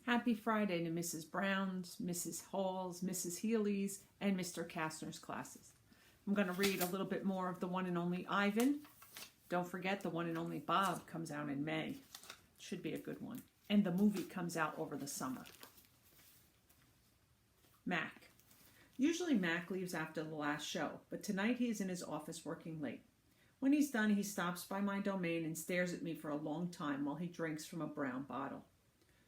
Happy Friday to Mrs. Brown's, Mrs. Hall's, Mrs. Healy's, and Mr. Kastner's classes. I'm going to read a little bit more of The One and Only Ivan. Don't forget The One and Only Bob comes out in May. Should be a good one. And the movie comes out over the summer. Mac. Usually Mac leaves after the last show, but tonight he is in his office working late. When he's done, he stops by my domain and stares at me for a long time while he drinks from a brown bottle.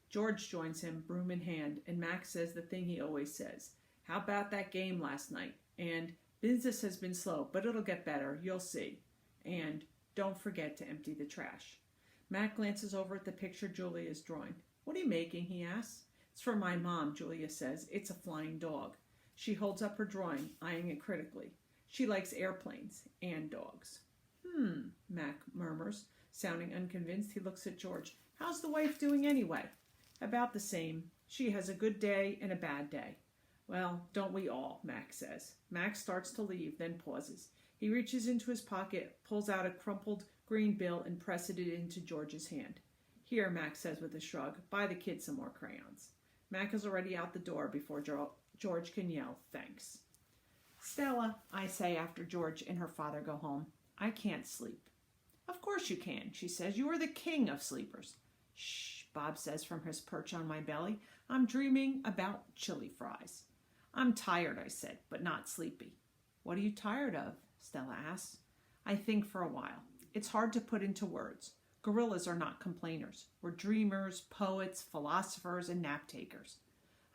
George joins him, broom in hand, and Max says the thing he always says. How about that game last night? And business has been slow, but it'll get better. You'll see. And don't forget to empty the trash. Mac glances over at the picture Julia is drawing. What are you making? He asks. It's for my mom, Julia says. It's a flying dog. She holds up her drawing, eyeing it critically. She likes airplanes and dogs. Mac murmurs, sounding unconvinced. He looks at George. How's the wife doing anyway? About the same. She has a good day and a bad day. Well, don't we all, Mac says. Mac starts to leave, then pauses. He reaches into his pocket, pulls out a crumpled green bill, and presses it into George's hand. Here, Mac says with a shrug, buy the kid some more crayons. Mac is already out the door before George can yell, thanks. Stella, I say after George and her father go home, I can't sleep. Of course you can, she says. You are the king of sleepers. Shh, Bob says from his perch on my belly. I'm dreaming about chili fries. I'm tired, I said, but not sleepy. What are you tired of? Stella asks. I think for a while. It's hard to put into words. Gorillas are not complainers. We're dreamers, poets, philosophers, and nap takers.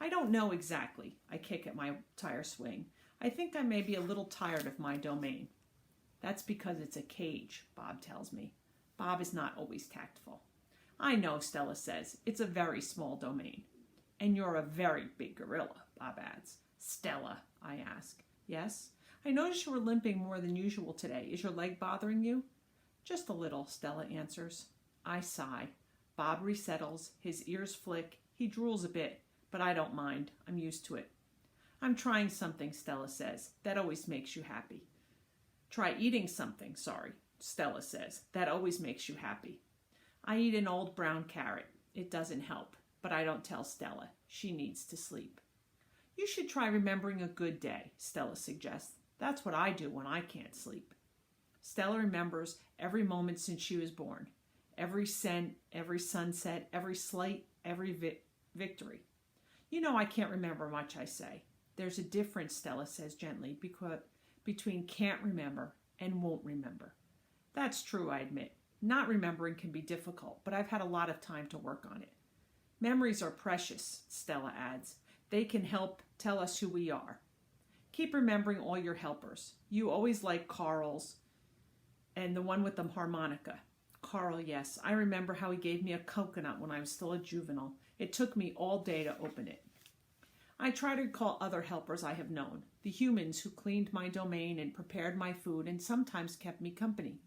I don't know exactly. I kick at my tire swing. I think I may be a little tired of my domain. That's because it's a cage, Bob tells me. Bob is not always tactful. I know, Stella says. It's a very small domain. And you're a very big gorilla, Bob adds. Stella, I ask. Yes? I notice you were limping more than usual today. Is your leg bothering you? Just a little, Stella answers. I sigh. Bob resettles. His ears flick. He drools a bit, but I don't mind. I'm used to it. I'm trying something, Stella says. That always makes you happy. Try eating something, Stella says. That always makes you happy. I eat an old brown carrot. It doesn't help, but I don't tell Stella. She needs to sleep. You should try remembering a good day, Stella suggests. That's what I do when I can't sleep. Stella remembers every moment since she was born. Every scent, every sunset, every slight, every victory. You know I can't remember much, I say. There's a difference, Stella says gently, between can't remember and won't remember. That's true, I admit. Not remembering can be difficult, but I've had a lot of time to work on it. Memories are precious, Stella adds. They can help tell us who we are. Keep remembering all your helpers. You always like Carl's and the one with the harmonica. Carl, yes. I remember how he gave me a coconut when I was still a juvenile. It took me all day to open it. I try to recall other helpers I have known, the humans who cleaned my domain and prepared my food and sometimes kept me company.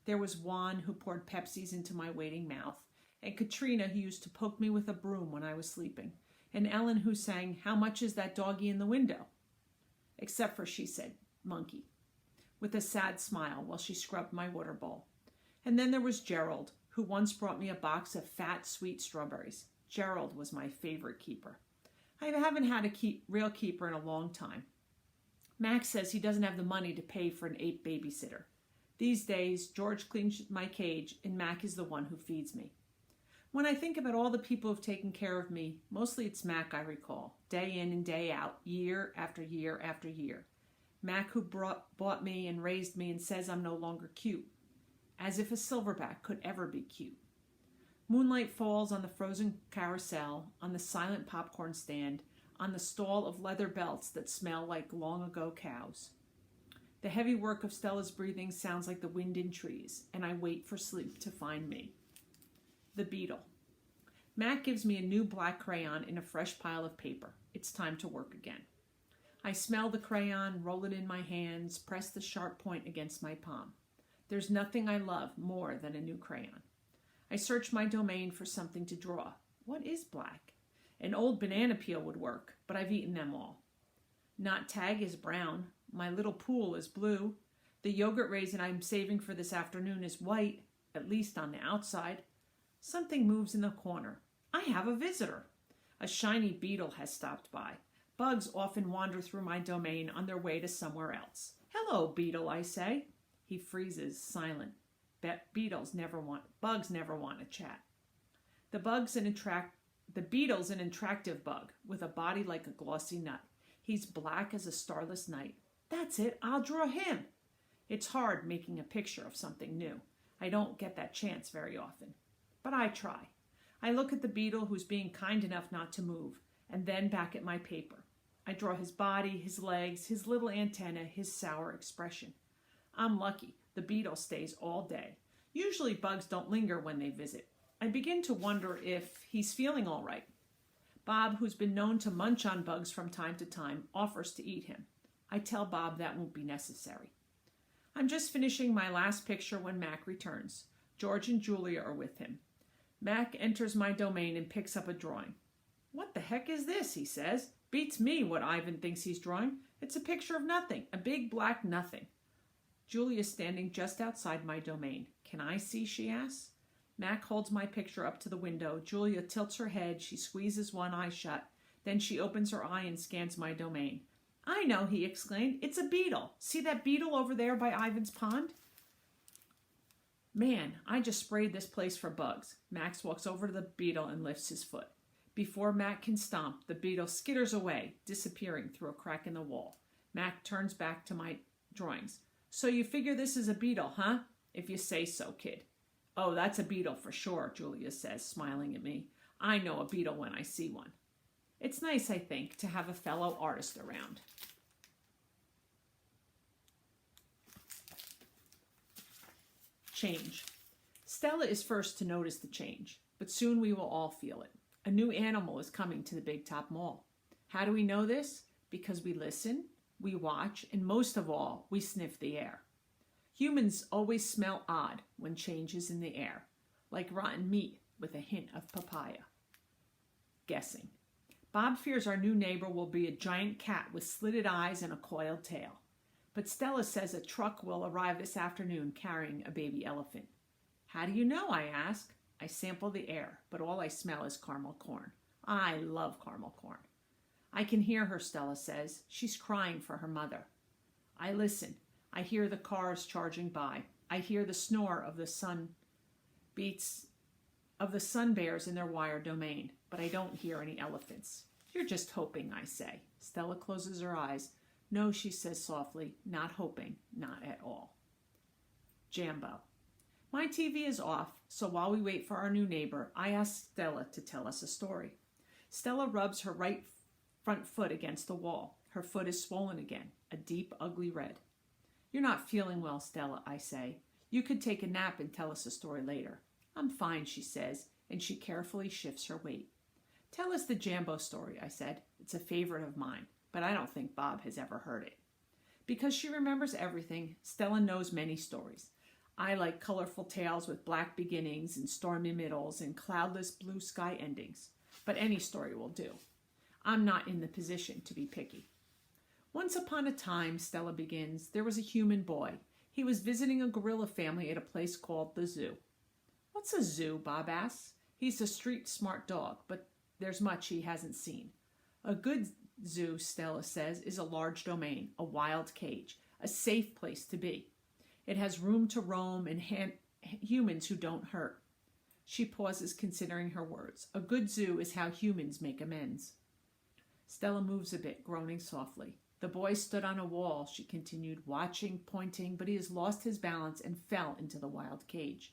There was Juan, who poured Pepsis into my waiting mouth, and Katrina, who used to poke me with a broom when I was sleeping, and Ellen, who sang, How much is that doggy in the window? Except for, she said, monkey, with a sad smile while she scrubbed my water bowl. And then there was Gerald, who once brought me a box of fat, sweet strawberries. Gerald was my favorite keeper. I haven't had a real keeper in a long time. Max says he doesn't have the money to pay for an 8 babysitter. These days, George cleans my cage, and Mac is the one who feeds me. When I think about all the people who've taken care of me, mostly it's Mac I recall, day in and day out, year after year after year. Mac who bought me and raised me and says I'm no longer cute, as if a silverback could ever be cute. Moonlight falls on the frozen carousel, on the silent popcorn stand, on the stall of leather belts that smell like long-ago cows. The heavy work of Stella's breathing sounds like the wind in trees, and I wait for sleep to find me. The Beetle. Mac gives me a new black crayon in a fresh pile of paper. It's time to work again. I smell the crayon, roll it in my hands, press the sharp point against my palm. There's nothing I love more than a new crayon. I search my domain for something to draw. What is black? An old banana peel would work, but I've eaten them all. Knot tag is brown. My little pool is blue. The yogurt raisin I'm saving for this afternoon is white, at least on the outside. Something moves in the corner. I have a visitor. A shiny beetle has stopped by. Bugs often wander through my domain on their way to somewhere else. Hello, beetle, I say. He freezes, silent. Bugs never want to chat. The beetle's an attractive bug with a body like a glossy nut. He's black as a starless night. That's it, I'll draw him. It's hard making a picture of something new. I don't get that chance very often. But I try. I look at the beetle who's being kind enough not to move, and then back at my paper. I draw his body, his legs, his little antenna, his sour expression. I'm lucky. The beetle stays all day. Usually bugs don't linger when they visit. I begin to wonder if he's feeling all right. Bob, who's been known to munch on bugs from time to time, offers to eat him. I tell Bob that won't be necessary. I'm just finishing my last picture when Mac returns. George and Julia are with him. Mac enters my domain and picks up a drawing. What the heck is this, he says. Beats me what Ivan thinks he's drawing. It's a picture of nothing, a big black nothing. Julia's standing just outside my domain. Can I see, she asks. Mac holds my picture up to the window. Julia tilts her head. She squeezes one eye shut. Then she opens her eye and scans my domain. I know, he exclaimed. It's a beetle. See that beetle over there by Ivan's pond? Man, I just sprayed this place for bugs. Max walks over to the beetle and lifts his foot. Before Mac can stomp, the beetle skitters away, disappearing through a crack in the wall. Mac turns back to my drawings. So you figure this is a beetle, huh? If you say so, kid. Oh, that's a beetle for sure, Julia says, smiling at me. I know a beetle when I see one. It's nice, I think, to have a fellow artist around. Change. Stella is first to notice the change, but soon we will all feel it. A new animal is coming to the Big Top Mall. How do we know this? Because we listen, we watch, and most of all, we sniff the air. Humans always smell odd when change is in the air, like rotten meat with a hint of papaya. Guessing. Bob fears our new neighbor will be a giant cat with slitted eyes and a coiled tail. But Stella says a truck will arrive this afternoon carrying a baby elephant. How do you know, I ask. I sample the air, but all I smell is caramel corn. I love caramel corn. I can hear her, Stella says. She's crying for her mother. I listen. I hear the cars charging by. I hear the snore of the sun bears in their wire domain, but I don't hear any elephants. You're just hoping, I say. Stella closes her eyes. No, she says softly, not hoping, not at all. Jambo. My TV is off, so while we wait for our new neighbor, I ask Stella to tell us a story. Stella rubs her right front foot against the wall. Her foot is swollen again, a deep, ugly red. You're not feeling well, Stella, I say. You could take a nap and tell us a story later. I'm fine, she says, and she carefully shifts her weight. Tell us the Jambo story, I said. It's a favorite of mine, but I don't think Bob has ever heard it. Because she remembers everything, Stella knows many stories. I like colorful tales with black beginnings and stormy middles and cloudless blue sky endings. But any story will do. I'm not in the position to be picky. Once upon a time, Stella begins, there was a human boy. He was visiting a gorilla family at a place called the zoo. What's a zoo? Bob asks. He's a street smart dog, but there's much he hasn't seen. A good zoo, Stella says, is a large domain, a wild cage, a safe place to be. It has room to roam and humans who don't hurt. She pauses, considering her words. A good zoo is how humans make amends. Stella moves a bit, groaning softly. The boy stood on a wall, she continued, watching, pointing, but he has lost his balance and fell into the wild cage.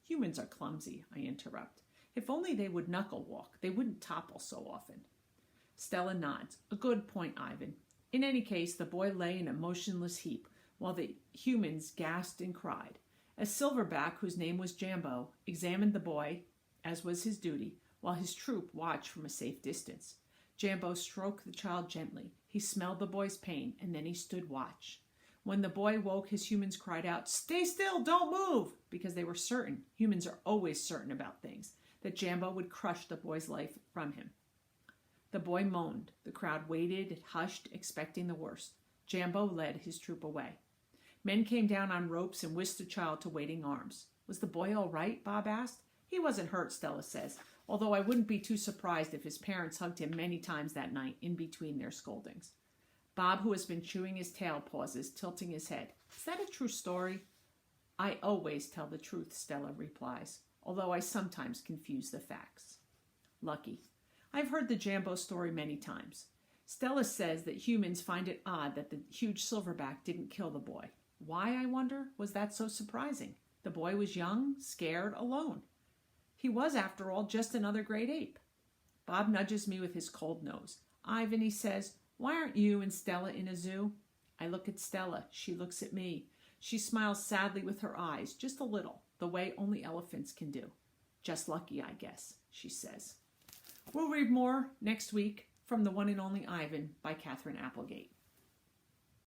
Humans are clumsy, I interrupt. If only they would knuckle walk, they wouldn't topple so often. Stella nods. A good point, Ivan. In any case, the boy lay in a motionless heap, while the humans gasped and cried. A silverback, whose name was Jambo, examined the boy, as was his duty, while his troop watched from a safe distance. Jambo stroked the child gently. He smelled the boy's pain, and then he stood watch. When the boy woke, his humans cried out, "Stay still, don't move!" because they were certain, humans are always certain about things, that Jambo would crush the boy's life from him. The boy moaned. The crowd waited, hushed, expecting the worst. Jambo led his troop away. Men came down on ropes and whisked the child to waiting arms. Was the boy all right? Bob asked. He wasn't hurt, Stella says. although I wouldn't be too surprised if his parents hugged him many times that night in between their scoldings. Bob, who has been chewing his tail, pauses, tilting his head. Is that a true story? I always tell the truth, Stella replies, although I sometimes confuse the facts. Lucky. I've heard the Jambo story many times. Stella says that humans find it odd that the huge silverback didn't kill the boy. Why, I wonder, was that so surprising? The boy was young, scared, alone. He was, after all, just another great ape. Bob nudges me with his cold nose. Ivan, he says, why aren't you and Stella in a zoo? I look at Stella. She looks at me. She smiles sadly with her eyes, just a little, the way only elephants can do. Just lucky, I guess, she says. We'll read more next week from The One and Only Ivan by Katherine Applegate.